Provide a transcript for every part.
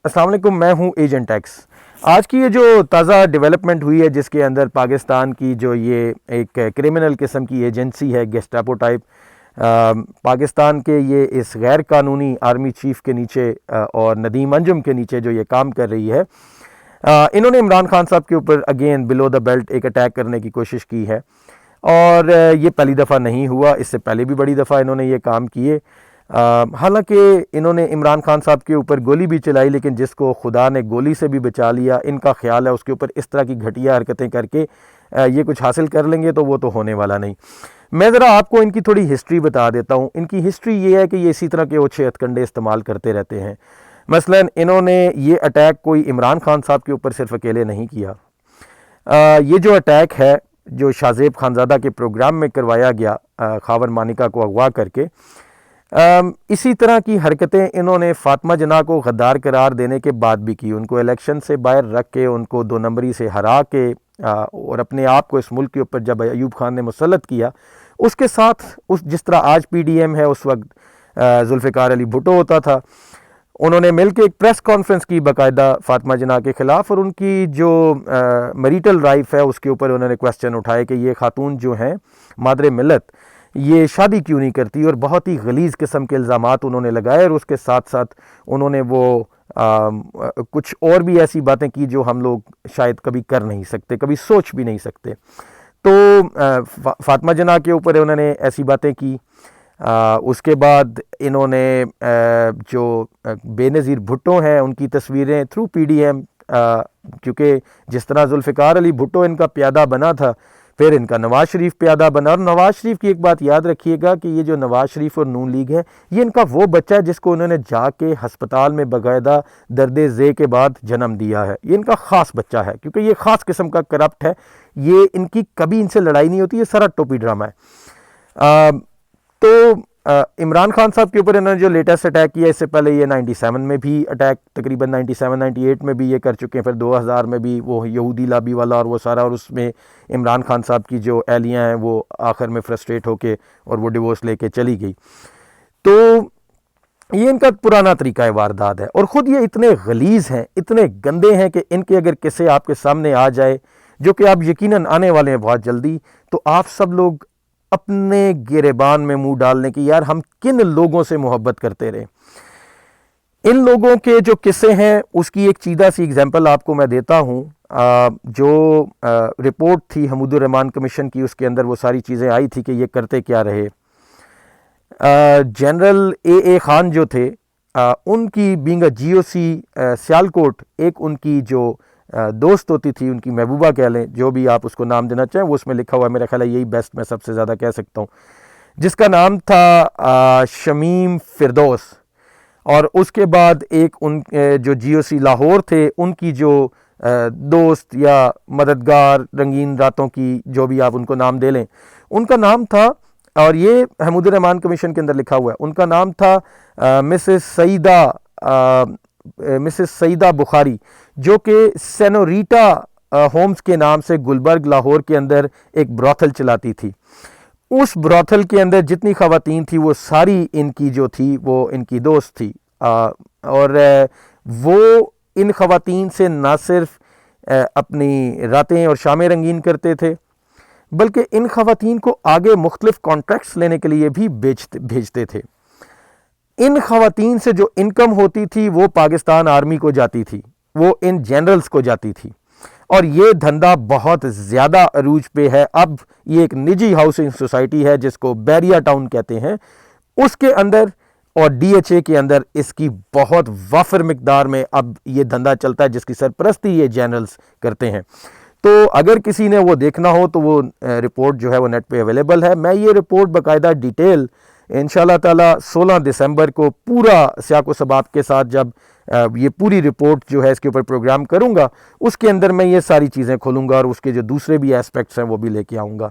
السلام علیکم، میں ہوں ایجنٹ ایکس۔ آج کی یہ جو تازہ ڈیولپمنٹ ہوئی ہے جس کے اندر پاکستان کی جو یہ ایک کرمنل قسم کی ایجنسی ہے گیسٹاپو ٹائپ، پاکستان کے یہ اس غیر قانونی آرمی چیف کے نیچے اور ندیم انجم کے نیچے جو یہ کام کر رہی ہے، انہوں نے عمران خان صاحب کے اوپر اگین بلو دا بیلٹ ایک اٹیک کرنے کی کوشش کی ہے، اور یہ پہلی دفعہ نہیں ہوا، اس سے پہلے بھی بڑی دفعہ انہوں نے یہ کام کیے۔ حالانکہ انہوں نے عمران خان صاحب کے اوپر گولی بھی چلائی، لیکن جس کو خدا نے گولی سے بھی بچا لیا، ان کا خیال ہے اس کے اوپر اس طرح کی گھٹیا حرکتیں کر کے یہ کچھ حاصل کر لیں گے، تو وہ تو ہونے والا نہیں۔ میں ذرا آپ کو ان کی تھوڑی ہسٹری بتا دیتا ہوں۔ ان کی ہسٹری یہ ہے کہ یہ اسی طرح کے اوچھے ہتھکنڈے استعمال کرتے رہتے ہیں۔ مثلا انہوں نے یہ اٹیک کوئی عمران خان صاحب کے اوپر صرف اکیلے نہیں کیا۔ یہ جو اٹیک ہے جو شاہ زیب خانزادہ کے پروگرام میں کروایا گیا خاور مانیکا کو اغوا کر کے، اسی طرح کی حرکتیں انہوں نے فاطمہ جناح کو غدار قرار دینے کے بعد بھی کی۔ ان کو الیکشن سے باہر رکھ کے، ان کو 2 نمبری سے ہرا کے، اور اپنے آپ کو اس ملک کے اوپر جب ایوب خان نے مسلط کیا، اس کے ساتھ جس طرح آج پی ڈی ایم ہے، اس وقت ذوالفقار علی بھٹو ہوتا تھا، انہوں نے مل کے ایک پریس کانفرنس کی باقاعدہ فاطمہ جناح کے خلاف، اور ان کی جو میریٹل رائف ہے اس کے اوپر انہوں نے کویسچن اٹھائے کہ یہ خاتون جو ہیں مادر ملت، یہ شادی کیوں نہیں کرتی، اور بہت ہی غلیظ قسم کے الزامات انہوں نے لگائے، اور اس کے ساتھ ساتھ انہوں نے وہ کچھ اور بھی ایسی باتیں کی جو ہم لوگ شاید کبھی کر نہیں سکتے، کبھی سوچ بھی نہیں سکتے۔ تو فاطمہ جناح کے اوپر انہوں نے ایسی باتیں کی۔ اس کے بعد انہوں نے جو بے نظیر بھٹو ہیں ان کی تصویریں تھرو پی ڈی ایم، کیونکہ جس طرح ذوالفقار علی بھٹو ان کا پیادہ بنا تھا، پھر ان کا نواز شریف پیادہ بنا۔ اور نواز شریف کی ایک بات یاد رکھیے گا کہ یہ جو نواز شریف اور نون لیگ ہے، یہ ان کا وہ بچہ ہے جس کو انہوں نے جا کے ہسپتال میں باقاعدہ درد ذے کے بعد جنم دیا ہے۔ یہ ان کا خاص بچہ ہے، کیونکہ یہ خاص قسم کا کرپٹ ہے۔ یہ ان کی کبھی ان سے لڑائی نہیں ہوتی، یہ سارا ٹوپی ڈرامہ ہے۔ تو عمران خان صاحب کے اوپر انہوں نے جو لیٹسٹ اٹیک کیا، اس سے پہلے یہ 97 میں بھی اٹیک، تقریباً 97-98 میں بھی یہ کر چکے ہیں، پھر 2000 میں بھی وہ یہودی لابی والا اور وہ سارا، اور اس میں عمران خان صاحب کی جو اہلیہ ہیں وہ آخر میں فرسٹریٹ ہو کے اور وہ ڈیورس لے کے چلی گئی۔ تو یہ ان کا پرانا طریقہ واردات ہے، اور خود یہ اتنے غلیظ ہیں، اتنے گندے ہیں کہ ان کے اگر قصے آپ کے سامنے آ جائے، جو کہ آپ یقیناً آنے والے ہیں بہت جلدی، تو آپ سب لوگ اپنے گریبان میں منہ ڈالنے کی یار ہم کن لوگوں سے محبت کرتے رہے۔ ان لوگوں کے جو قصے ہیں اس کی ایک چیدہ سی اگزامپل آپ کو میں دیتا ہوں۔ جو رپورٹ تھی حمود الرحمان کمیشن کی، اس کے اندر وہ ساری چیزیں آئی تھی کہ یہ کرتے کیا رہے۔ جنرل اے خان جو تھے، ان کی بینگ اے جی او سی سیالکوٹ، ایک ان کی جو دوست ہوتی تھی، ان کی محبوبہ کہہ لیں، جو بھی آپ اس کو نام دینا چاہیں، وہ اس میں لکھا ہوا ہے، میرا خیال ہے یہی بیسٹ میں سب سے زیادہ کہہ سکتا ہوں، جس کا نام تھا شمیم فردوس۔ اور اس کے بعد ایک ان جو جی او سی لاہور تھے، ان کی جو دوست یا مددگار، رنگین راتوں کی، جو بھی آپ ان کو نام دے لیں، ان کا نام تھا، اور یہ حمود الرحمان کمیشن کے اندر لکھا ہوا ہے، ان کا نام تھا مسز سعیدہ بخاری، جو کہ سینوریٹا ہومز کے نام سے گلبرگ لاہور کے اندر ایک براثل چلاتی تھی۔ اس براثل کے اندر جتنی خواتین تھی وہ ساری ان کی جو تھی وہ ان کی دوست تھی، اور وہ ان خواتین سے نہ صرف اپنی راتیں اور شامیں رنگین کرتے تھے، بلکہ ان خواتین کو آگے مختلف کانٹریکٹس لینے کے لیے بھی بھیجتے تھے۔ ان خواتین سے جو انکم ہوتی تھی وہ پاکستان آرمی کو جاتی تھی، وہ ان جنرلز کو جاتی تھی، اور یہ دھندا بہت زیادہ عروج پہ ہے۔ اب یہ ایک نجی ہاؤسنگ سوسائٹی ہے جس کو بیریا ٹاؤن کہتے ہیں، اس کے اندر اور ڈی ایچ اے کے اندر اس کی بہت وافر مقدار میں اب یہ دھندا چلتا ہے، جس کی سرپرستی یہ جنرلز کرتے ہیں۔ تو اگر کسی نے وہ دیکھنا ہو تو وہ رپورٹ جو ہے وہ نیٹ پہ اویلیبل ہے۔ میں یہ رپورٹ باقاعدہ ڈیٹیل انشاءاللہ تعالی 16 دسمبر کو پورا سیاق و سباق کے ساتھ، جب یہ پوری رپورٹ جو ہے اس کے اوپر پروگرام کروں گا، اس کے اندر میں یہ ساری چیزیں کھولوں گا، اور اس کے جو دوسرے بھی ایسپیکٹس ہیں وہ بھی لے کے آؤں گا۔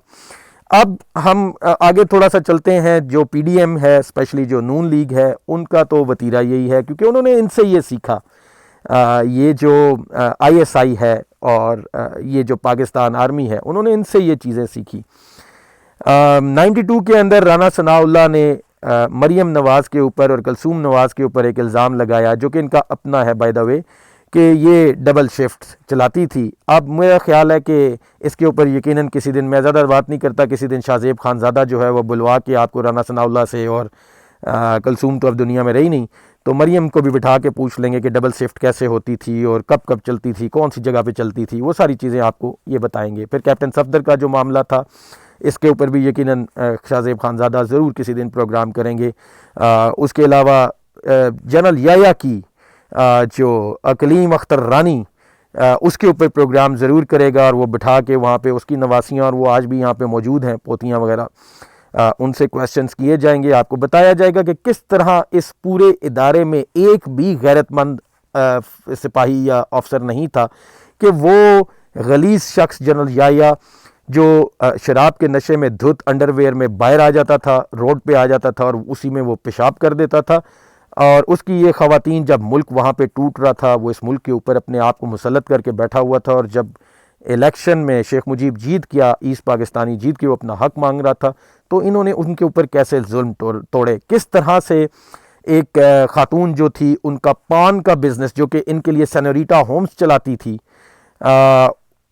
اب ہم آگے تھوڑا سا چلتے ہیں۔ جو پی ڈی ایم ہے، اسپیشلی جو نون لیگ ہے، ان کا تو وتیرہ یہی ہے، کیونکہ انہوں نے ان سے یہ سیکھا۔ یہ جو آئی ایس آئی ہے اور یہ جو پاکستان آرمی ہے، انہوں نے ان سے یہ چیزیں سیکھی۔ 92 کے اندر رانا ثناء اللہ نے مریم نواز کے اوپر اور کلثوم نواز کے اوپر ایک الزام لگایا جو کہ ان کا اپنا ہے بائی دا وے کہ یہ ڈبل شفٹ چلاتی تھی. اب میرا خیال ہے کہ اس کے اوپر یقیناً کسی دن، میں زیادہ بات نہیں کرتا، کسی دن شاہ زیب خانزادہ جو ہے وہ بلوا کے آپ کو رانا ثناء اللہ سے، اور کلثوم تو اب دنیا میں رہی نہیں، تو مریم کو بھی بٹھا کے پوچھ لیں گے کہ ڈبل شفٹ کیسے ہوتی تھی اور کب کب چلتی تھی، کون سی جگہ پہ چلتی تھی، وہ ساری چیزیں آپ کو یہ بتائیں گے. پھر کیپٹن صفدر کا جو معاملہ تھا اس کے اوپر بھی یقیناً شاہ زیب خانزادہ ضرور کسی دن پروگرام کریں گے. اس کے علاوہ جنرل یحییٰ کی جو اقلیم اختر رانی، اس کے اوپر پروگرام ضرور کرے گا، اور وہ بٹھا کے وہاں پہ اس کی نواسیاں، اور وہ آج بھی یہاں پہ موجود ہیں، پوتیاں وغیرہ، ان سے کویسچنز کیے جائیں گے. آپ کو بتایا جائے گا کہ کس طرح اس پورے ادارے میں ایک بھی غیرت مند سپاہی یا افسر نہیں تھا کہ وہ غلیظ شخص جنرل یحییٰ جو شراب کے نشے میں دھت انڈر ویئر میں باہر آ جاتا تھا، روڈ پہ آ جاتا تھا اور اسی میں وہ پیشاب کر دیتا تھا، اور اس کی یہ خواتین جب ملک وہاں پہ ٹوٹ رہا تھا، وہ اس ملک کے اوپر اپنے آپ کو مسلط کر کے بیٹھا ہوا تھا، اور جب الیکشن میں شیخ مجیب جیت گیا، ایسٹ پاکستانی جیت کے وہ اپنا حق مانگ رہا تھا، تو انہوں نے ان کے اوپر کیسے ظلم توڑے، کس طرح سے ایک خاتون جو تھی، ان کا پان کا بزنس جو کہ ان کے لیے سینوریٹا ہومز چلاتی تھی،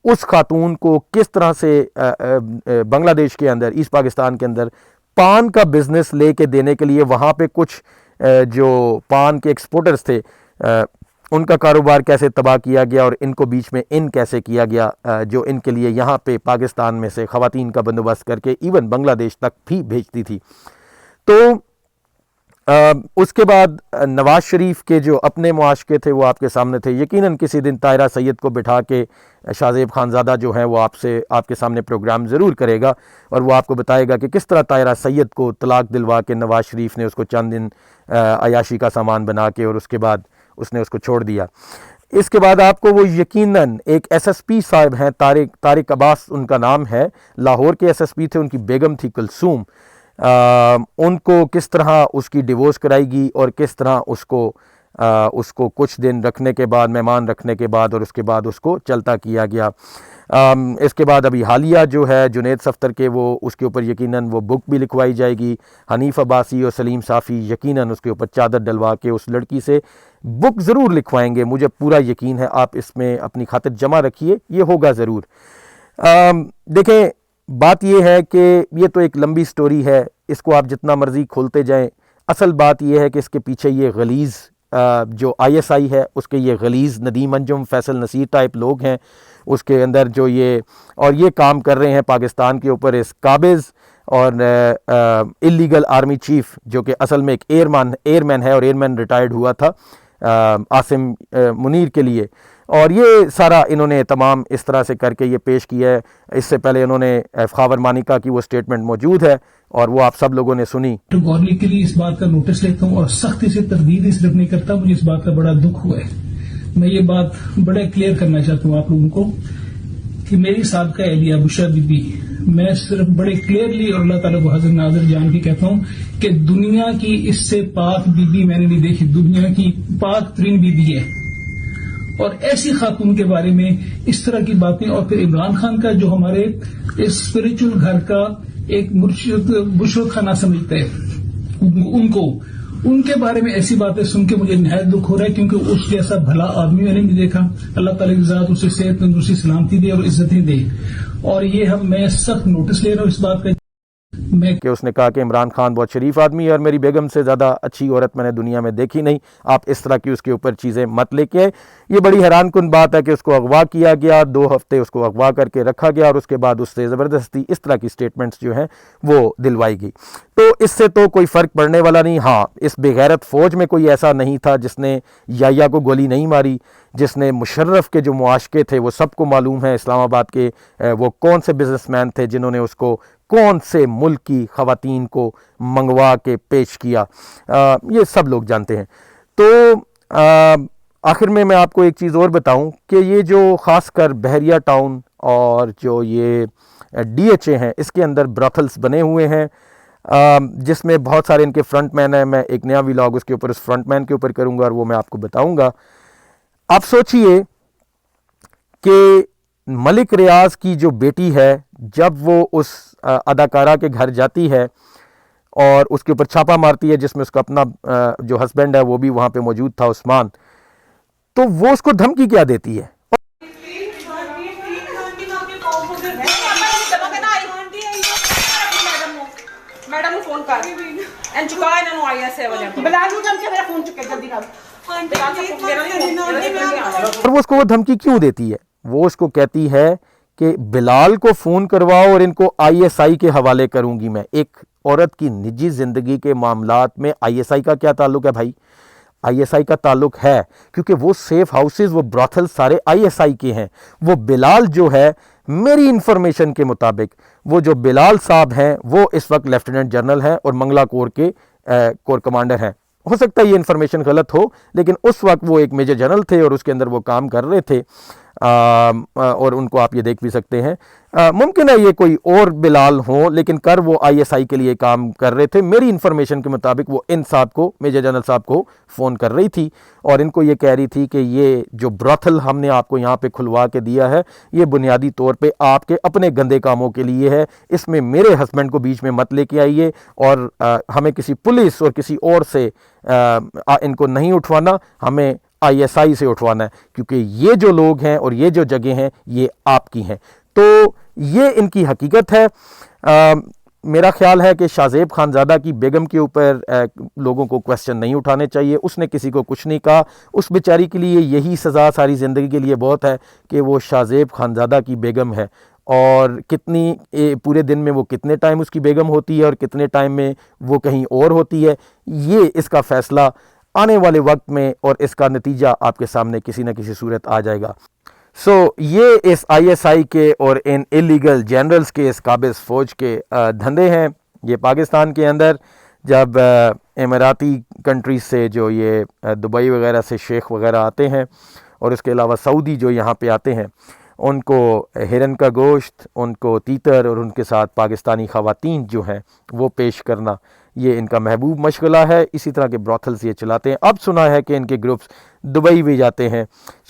اس خاتون کو کس طرح سے بنگلہ دیش کے اندر، ایسٹ پاکستان کے اندر پان کا بزنس لے کے دینے کے لیے وہاں پہ کچھ جو پان کے ایکسپورٹرز تھے ان کا کاروبار کیسے تباہ کیا گیا، اور ان کو بیچ میں ان کیسے کیا گیا جو ان کے لیے یہاں پہ پاکستان میں سے خواتین کا بندوبست کر کے ایون بنگلہ دیش تک بھی بھیجتی تھی. تو اس کے بعد نواز شریف کے جو اپنے معاشقے تھے وہ آپ کے سامنے تھے. یقیناً کسی دن طاہرہ سید کو بٹھا کے شاہ زیب خانزادہ جو ہیں وہ آپ کے سامنے پروگرام ضرور کرے گا، اور وہ آپ کو بتائے گا کہ کس طرح طاہرہ سید کو طلاق دلوا کے نواز شریف نے اس کو چند دن عیاشی کا سامان بنا کے، اور اس کے بعد اس نے اس کو چھوڑ دیا. اس کے بعد آپ کو وہ یقیناً ایک ایس ایس پی صاحب ہیں، طارق عباس ان کا نام ہے، لاہور کے ایس ایس پی تھے، ان کی بیگم تھی کلثوم، ان کو کس طرح اس کی ڈیورس کرائی گئی، اور کس طرح اس کو کچھ دن رکھنے کے بعد، مہمان رکھنے کے بعد، اور اس کے بعد اس کو چلتا کیا گیا. اس کے بعد ابھی حالیہ جو ہے جنید صفدر کے، وہ اس کے اوپر یقیناً وہ بک بھی لکھوائی جائے گی. حنیف عباسی اور سلیم صافی یقیناً اس کے اوپر چادر ڈلوا کے اس لڑکی سے بک ضرور لکھوائیں گے، مجھے پورا یقین ہے. آپ اس میں اپنی خاطر جمع رکھیے، یہ ہوگا ضرور. دیکھیں بات یہ ہے کہ یہ تو ایک لمبی سٹوری ہے، اس کو آپ جتنا مرضی کھولتے جائیں. اصل بات یہ ہے کہ اس کے پیچھے یہ غلیظ جو آئی ایس آئی ہے، اس کے یہ غلیظ ندیم انجم، فیصل نصیر ٹائپ لوگ ہیں اس کے اندر، جو یہ کام کر رہے ہیں پاکستان کے اوپر. اس قابض اور اللیگل آرمی چیف جو کہ اصل میں ایک ایئر مین ہے، اور ایئر مین ریٹائرڈ ہوا تھا عاصم منیر کے لیے، اور یہ سارا انہوں نے تمام اس طرح سے کر کے یہ پیش کیا ہے. اس سے پہلے انہوں نے خاور مانیکا کی وہ سٹیٹمنٹ موجود ہے اور وہ آپ سب لوگوں نے سنی. گورنر کے لیے اس بات کا نوٹس لیتا ہوں اور سختی سے تردید صرف نہیں کرتا، مجھے اس بات کا بڑا دکھ ہوا ہے. میں یہ بات بڑا کلیئر کرنا چاہتا ہوں آپ لوگوں کو کہ میری سابقہ اہلیہ بشرا بی بی، میں صرف بڑے کلیئرلی اور اللہ تعالیٰ کو حاضر ناظر جان کے کہتا ہوں کہ دنیا کی اس سے پاک بی بی میں نے نہیں دیکھی، دنیا کی پاک ترین بی بی ہے. اور ایسی خاتون کے بارے میں اس طرح کی باتیں، اور پھر عمران خان کا جو ہمارے اسپرچل گھر کا ایک بشرت خانہ سمجھتے ہیں، ان کے بارے میں ایسی باتیں سن کے مجھے نہایت دکھ ہو رہا ہے، کیونکہ اس جیسا بھلا آدمی میں نے نہیں دیکھا. اللہ تعالیٰ کی ذات اسے صحت تندرستی سلامتی دے اور عزتیں دے. اور یہ میں سخت نوٹس لے رہا ہوں اس بات کا. کہ اس نے کہا کہ عمران خان بہت شریف آدمی ہے اور میری بیگم سے زیادہ اچھی عورت میں نے دنیا میں دیکھی نہیں. آپ اس طرح کی اس کے اوپر چیزیں مت لے کے آئے. یہ بڑی حیران کن بات ہے کہ اس کو اغوا کیا گیا، 2 ہفتے اس کو اغوا کر کے رکھا گیا، اور اس کے بعد اس سے زبردستی اس طرح کی سٹیٹمنٹس جو ہیں وہ دلوائی گئی. تو اس سے تو کوئی فرق پڑنے والا نہیں. ہاں، اس بے غیرت فوج میں کوئی ایسا نہیں تھا جس نے یحییٰ کو گولی نہیں ماری، جس نے مشرف کے جو معاشقے تھے وہ سب کو معلوم ہے، اسلام آباد کے وہ کون سے بزنس مین تھے جنہوں نے اس کو کون سے ملک کی خواتین کو منگوا کے پیش کیا، یہ سب لوگ جانتے ہیں. تو آخر میں آپ کو ایک چیز اور بتاؤں کہ یہ جو خاص کر بحریہ ٹاؤن اور جو یہ ڈی ایچ اے ہیں، اس کے اندر براتھلس بنے ہوئے ہیں، جس میں بہت سارے ان کے فرنٹ مین ہیں. میں ایک نیا ولاگ اس کے اوپر اس فرنٹ مین کے اوپر کروں گا اور وہ میں آپ کو بتاؤں گا. آپ سوچئے کہ ملک ریاض کی جو بیٹی ہے، جب وہ اس اداکارہ کے گھر جاتی ہے اور اس کے اوپر چھاپا مارتی ہے جس میں اس کا اپنا جو ہسبینڈ ہے وہ بھی وہاں پہ موجود تھا عثمان. تو وہ اس کو دھمکی کیا دیتی ہے؟ میڈم نو فون کر این چکا انہاں نو آئی ایس وجہ بلال نو جم کے میرا فون چکے جلدی کر. اور وہ اس کو وہ دھمکی کیوں دیتی ہے؟ وہ اس کو کہتی ہے کہ بلال کو فون کرواؤ اور ان کو آئی ایس آئی کے حوالے کروں گی میں. ایک عورت کی نجی زندگی کے معاملات میں آئی ایس آئی کا کیا تعلق ہے بھائی؟ آئی ایس آئی کا تعلق ہے کیونکہ وہ سیف ہاؤسز، وہ براتھل سارے آئی ایس آئی کے ہیں. وہ بلال جو ہے میری انفارمیشن کے مطابق وہ جو بلال صاحب ہیں وہ اس وقت لیفٹیننٹ جنرل ہیں اور منگلا کور کے کور کمانڈر ہیں. ہو سکتا ہے یہ انفارمیشن غلط ہو لیکن اس وقت وہ ایک میجر جنرل تھے اور اس کے اندر وہ کام کر رہے تھے. اور ان کو آپ یہ دیکھ بھی سکتے ہیں. ممکن ہے یہ کوئی اور بلال ہوں لیکن کر وہ آئی ایس آئی کے لیے کام کر رہے تھے. میری انفارمیشن کے مطابق وہ ان صاحب کو، میجر جنرل صاحب کو فون کر رہی تھی اور ان کو یہ کہہ رہی تھی کہ یہ جو براتھل ہم نے آپ کو یہاں پہ کھلوا کے دیا ہے یہ بنیادی طور پہ آپ کے اپنے گندے کاموں کے لیے ہے. اس میں میرے ہسبینڈ کو بیچ میں مت لے کے آئیے اور ہمیں کسی پولیس اور کسی اور سے ان کو نہیں اٹھوانا، ہمیں آئی ایس آئی سے اٹھوانا ہے کیونکہ یہ جو لوگ ہیں اور یہ جو جگہ ہیں یہ آپ کی ہیں. تو یہ ان کی حقیقت ہے. میرا خیال ہے کہ شاہ زیب خانزادہ کی بیگم کے اوپر لوگوں کو کویسچن نہیں اٹھانے چاہیے. اس نے کسی کو کچھ نہیں کہا. اس بیچاری کے لیے یہی سزا ساری زندگی کے لیے بہت ہے کہ وہ شاہ زیب خانزادہ کی بیگم ہے. اور کتنی پورے دن میں وہ کتنے ٹائم اس کی بیگم ہوتی ہے اور کتنے ٹائم میں وہ کہیں اور ہوتی ہے، یہ اس کا فیصلہ آنے والے وقت میں اور اس کا نتیجہ آپ کے سامنے کسی نہ کسی صورت آ جائے گا. یہ اس آئی ایس آئی کے اور ان ایلیگل جنرلز کے، اس قابض فوج کے دھندے ہیں. یہ پاکستان کے اندر جب اماراتی کنٹریز سے جو یہ دبئی وغیرہ سے شیخ وغیرہ آتے ہیں اور اس کے علاوہ سعودی جو یہاں پہ آتے ہیں، ان کو ہرن کا گوشت، ان کو تیتر اور ان کے ساتھ پاکستانی خواتین جو ہیں وہ پیش کرنا، یہ ان کا محبوب مشغلہ ہے. اسی طرح کے براتھلز یہ چلاتے ہیں. اب سنا ہے کہ ان کے گروپس دبئی بھی جاتے ہیں.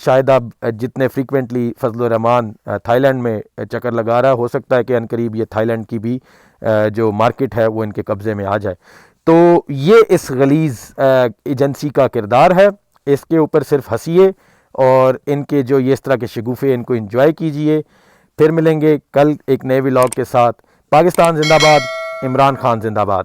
شاید اب جتنے فریکوینٹلی فضل الرحمان تھائی لینڈ میں چکر لگا رہا، ہو سکتا ہے کہ عنقریب یہ تھائی لینڈ کی بھی جو مارکیٹ ہے وہ ان کے قبضے میں آ جائے. تو یہ اس غلیظ ایجنسی کا کردار ہے. اس کے اوپر صرف ہنسیے اور ان کے جو یہ اس طرح کے شگوفے ان کو انجوائے کیجئے. پھر ملیں گے کل ایک نئے ولاگ کے ساتھ. پاکستان زندہ باد، عمران خان زندہ باد.